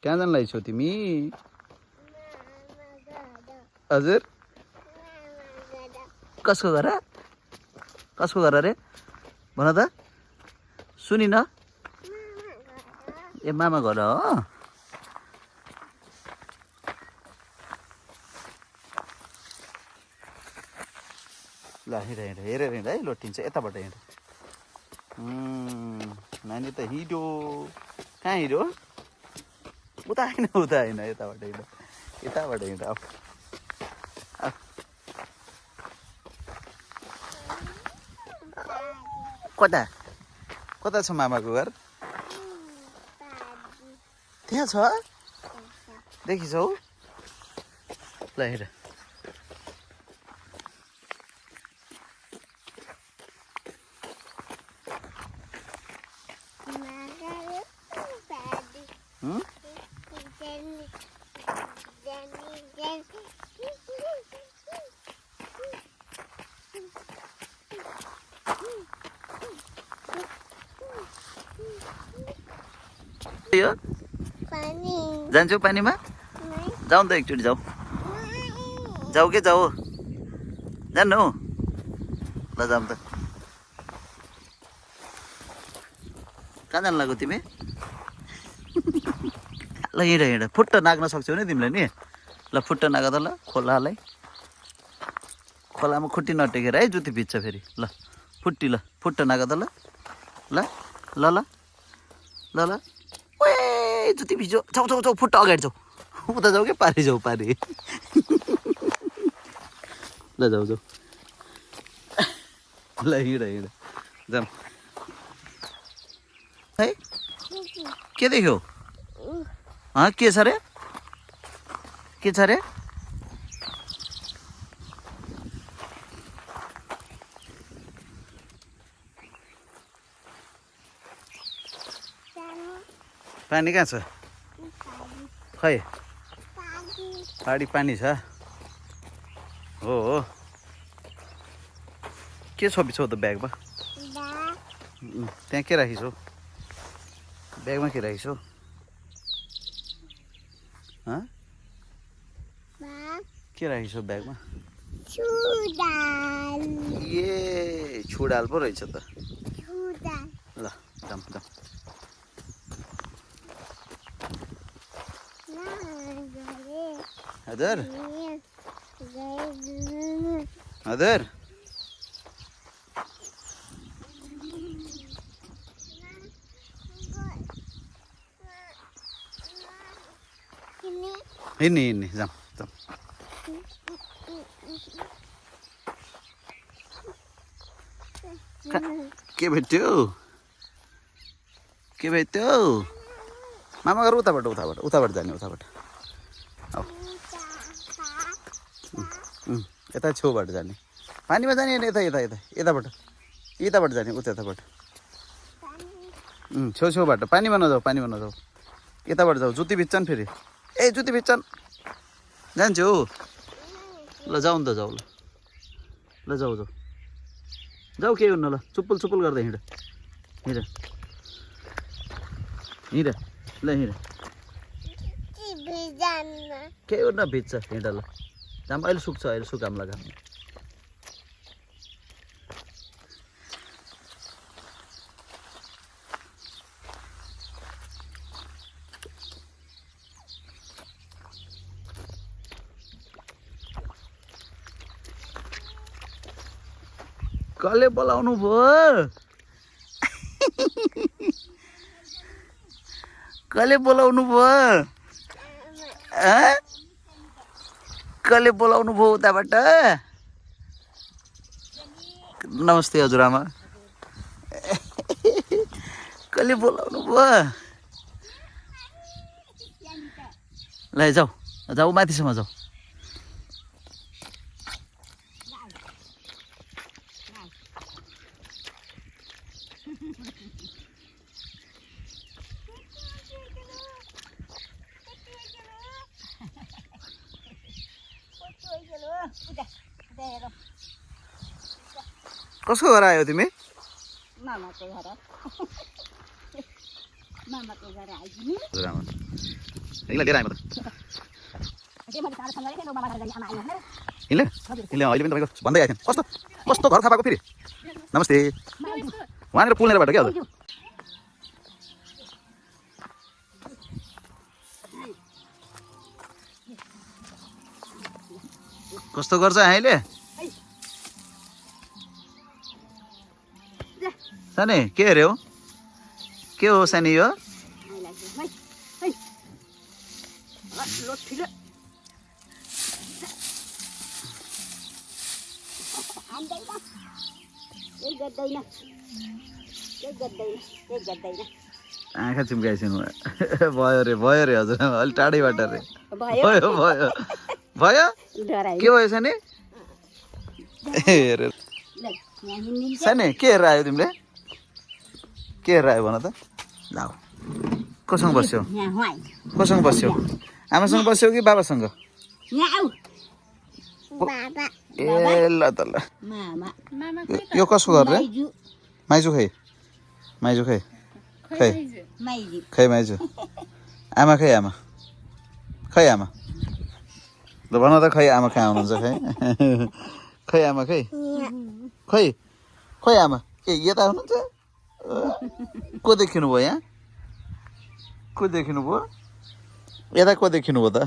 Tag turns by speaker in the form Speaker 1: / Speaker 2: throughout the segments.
Speaker 1: कहाँ जानलाई छौ तिमी हजुर कसको घर रे भन त सुनिन ए मामा घर हो ल हिँड हेरेर हिँड है लोटिन्छ यताबाट हिँड नानी त हिँड्यो कहाँ हिँड्यो उता होइन यताबाट हिँड अब कता छ मामाको घर त्यहाँ छ देखिछौ ल हिँड यो जान्छौ पानीमा जाउँ त एकचोटि जाऊ के जाऊ जान्नु ल जाऊँ त कहाँ जानु लाग्यो तिमी ल हिँड फुट्ट नाग्न सक्छौ नि तिमीले नि ल फुट्ट नाग त ल खोलामा खुट्टी नटेकेर है जुत्ती भिज्छ फेरि ल फुट्ट नाग त ल ओए जुत्ती भिज्यो जाऊ फुट्ट अगाडि जाऊ उता जाऊ के पारि जाऊ ल जाऊ ल हिँड जाऊ है के देख्यौ के छ रे पानी कहाँ छ खै पाडी पानी छ हो के छौ त ब्यागमा त्यहाँ के राखिछौ ब्यागमा के राखिछौ के राखिछौ ब्यागमा ए छुडाल पो रहेछ त ल जाम हजुर हिँड्ने जाम के भेट्यो मामा घर उताबाट जाने यता छेउबाट जाने पानीमा जाने यताबाट जाने उताबाट छेउबाट पानीमा नजाऊ यताबाट जाऊ जुत्ती भिज्छन् फेरि जुत्ती भिज्छन् जान्छु ल जाऊ नि त जाऊ ल जाऊ के हुन्न ल चुप्पुल गर्दै हिँड ल हिँड के हुन्न भिज्छ हिँड ल घाम अहिले सुक्छ सुकाम्ला घाम कसले बोलाउनु भयो कसले बोलाउनु भयो उताबाट नमस्ते हजुरआमा कसले बोलाउनु भयो ल जाऊ माथिसम्म जाऊ कसको घर आयो तिमी
Speaker 2: मामाको घर आइदिनु
Speaker 1: यसलाई लिएर आएँ म त हिँड्ले अहिले अहिले पनि तपाईँको भन्दै आएको थिएँ कस्तो कस्तो घर थाहा पाएको फेरि नमस्ते वहाँनिर पुलनेर बाटो क्या हजुर कस्तो गर्छ अहिले सानी के अरे हो के हो सानी यो आँखा चिम्काइसक्नु भयो रे हजुर अलि टाढैबाट रे भयो भयो भयो के भयो सानी ए सानी के हेरेर आयो तिमीले के हेरेर आयो भन त ल कोसँग बस्यौ कोसँग बस्यौ आमासँग बस्यौ कि बाबासँग ए ल त ल यो कसको घर रे माइजू खै माइजू खै खै खै माइजू आमा खै आमा खै आमा ल भन त खै आमा कहाँ हुनुहुन्छ खै खै आमा खै खै खै आमा ए यता हुनुहुन्छ को देखिनु भयो यहाँ को देखिनु भयो यता को देखिनु भयो त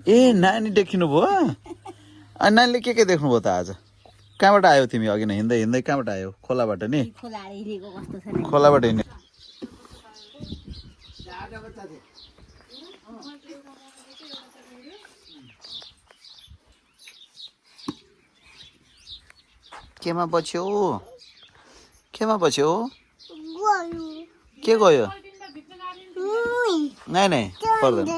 Speaker 1: ए नानी देखिनु भयो अनि नानीले के देख्नुभयो त आज कहाँबाट आयो तिमी अघि नै हिँड्दै हिँड्दै कहाँबाट आयो खोलाबाट नि खोलाबाट हिँड्ने केमा बस्यो के गयो नै नै पर्दैन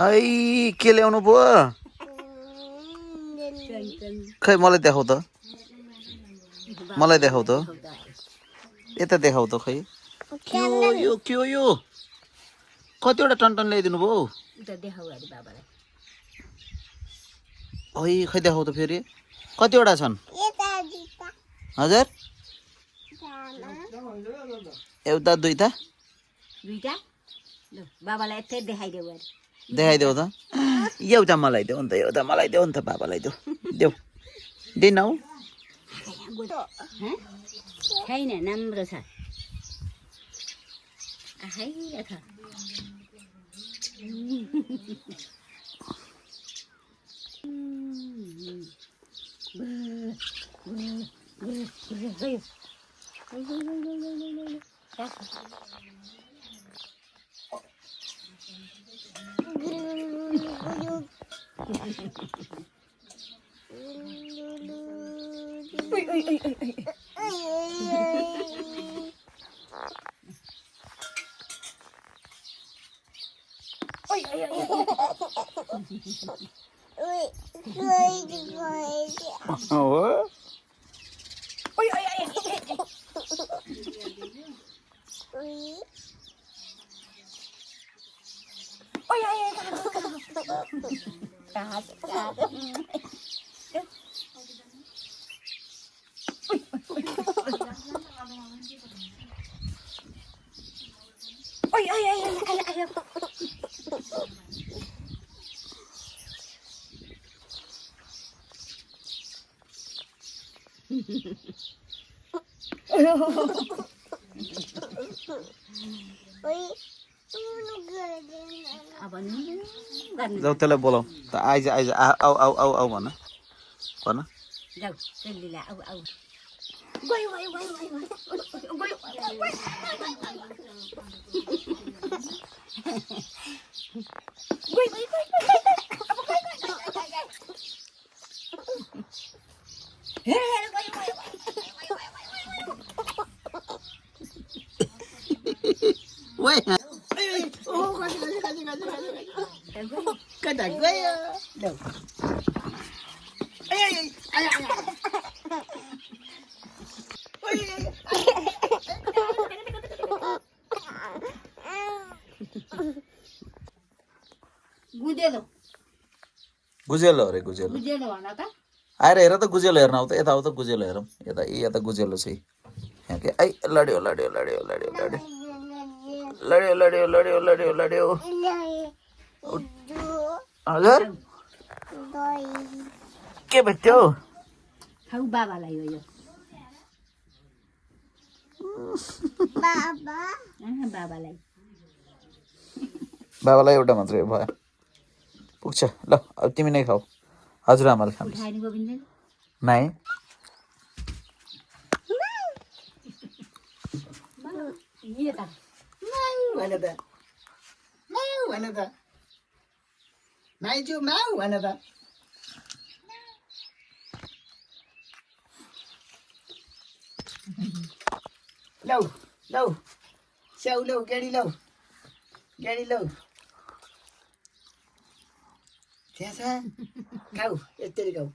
Speaker 1: ऐ के ल्याउनु भयो खै मलाई देखाउ त मलाई देखाउ त यता देखाउ त खै के हो यो कतिवटा टनटन ल्याइदिनु भयो है खै देखाउ त फेरि कतिवटा छन् हजुर एउटा दुईटा देखाइदेऊ त एउटा मलाई देऊ नि त एउटा मलाई देऊ नि त बाबालाई देऊ देऊ दिनौ
Speaker 2: छैन राम्रो छ
Speaker 1: जाऊ त्यसलाई बोलाऊ त आइज आइज आऊ आऊ आऊ आऊ भन भन
Speaker 2: जाऊ चल्लीला आऊ आऊ गयो गयो गयो गयो
Speaker 1: Kada gaya.
Speaker 2: गुजेलो
Speaker 1: गुजेलो अरे गुजेलो
Speaker 2: गुजेलो भन त
Speaker 1: आएर हेर त गुजेलो हेर्न आउ त यता आउ त गुजेलो हेरौँ यता यता गुजेलो छ यहाँ ओके ऐ लड्यो लड्यो लड्यो लड्यो लड्यो लड्यो लड्यो लड्यो लड्यो लड्यो हजुर के भेट्यो
Speaker 2: खाऊ बाबालाई हो यो बाबालाई
Speaker 1: बाबालाई एउटा मात्रै भयो पुग्छ ल अब तिमी नै खाऊ हजुरआमाले खानु
Speaker 2: खाने गोविन्दले
Speaker 1: नाइ
Speaker 2: ये त
Speaker 3: भन त माउ भन त माइजू माउ भन त लौ लौ स्याउ लौ गेडी लौ त्यहाँ छ खाऊ यसरी खाऊ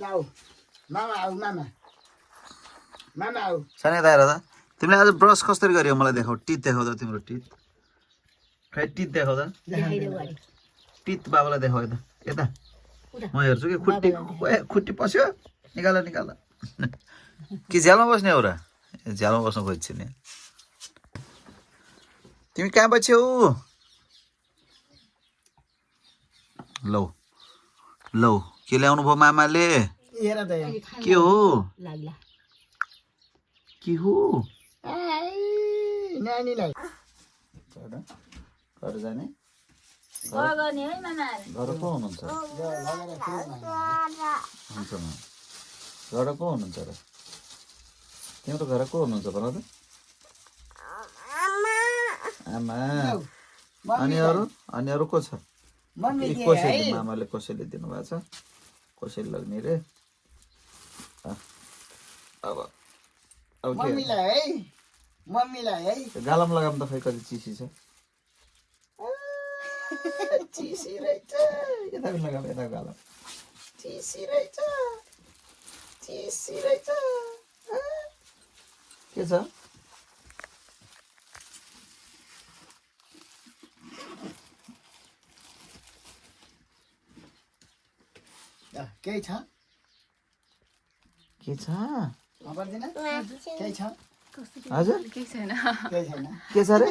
Speaker 3: लाऊ मामा आऊ मामा आऊ
Speaker 1: सानै दाइरा त तिमीले आज ब्रस कसरी गर्यो मलाई देखाऊ टिथ देखाउ त तिम्रो टिथ खै टिथ देखाउ त
Speaker 2: देखाइदेऊ अरे
Speaker 1: टिथ बाबालाई देखाऊ यता यता म हेर्छु कि खुट्टी पस्यो निकाल निकाल कि झ्यालमा बस्ने हो र झ्यालमा बस्नु खोज्छु नि तिमी कहाँ बस्यौ लौ लौ के ल्याउनु भयो मामाले
Speaker 3: हेर त यहाँ
Speaker 1: के हो
Speaker 2: लाग्ला
Speaker 1: के हो
Speaker 3: नानीलाई
Speaker 1: घर जाने
Speaker 2: गर्ने है मामा
Speaker 1: घर को हुनुहुन्छ हुन्छ घर को हुनुहुन्छ र तिम्रो घर को हुनुहुन्छ भन त आमा अनि अरू को छ
Speaker 3: मम्मी
Speaker 1: ए, कसैले मामाले कसैले दिनुभएको छ कसैले लग्ने रे अब अब के
Speaker 3: मम्मीलाई है
Speaker 1: गालामा लगाउनु त खै कति चिसी छ
Speaker 3: चिसी रहेछ
Speaker 1: यता पनि लगाऊ यता गाला
Speaker 3: चिसी रहेछ
Speaker 1: के छ
Speaker 3: केही छ
Speaker 1: के छ
Speaker 3: पर्दैन केही छ
Speaker 1: हजुर
Speaker 3: केही छैन
Speaker 1: के छ रे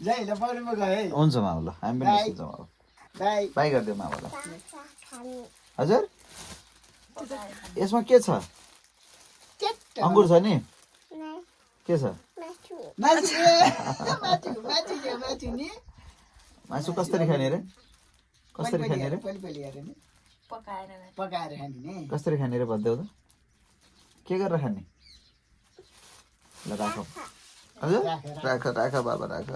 Speaker 3: जाइ ल पौडीमा गयो है
Speaker 1: हुन्छ मामा ल हामी पनि निस्किन्छौँ अब
Speaker 3: बाई
Speaker 1: बाई गरिदियो मामालाई हजुर यसमा के छ अङ्गुर छ नि के छ
Speaker 3: माथि नि
Speaker 1: मासु कसरी खाने रे कसरी खाने रे
Speaker 3: पहिले हेर नि पकाएर खाने नि
Speaker 1: कसरी खाने रे भनिदेऊ त के गरेर खाने ल राख हजुर राख बाबा राख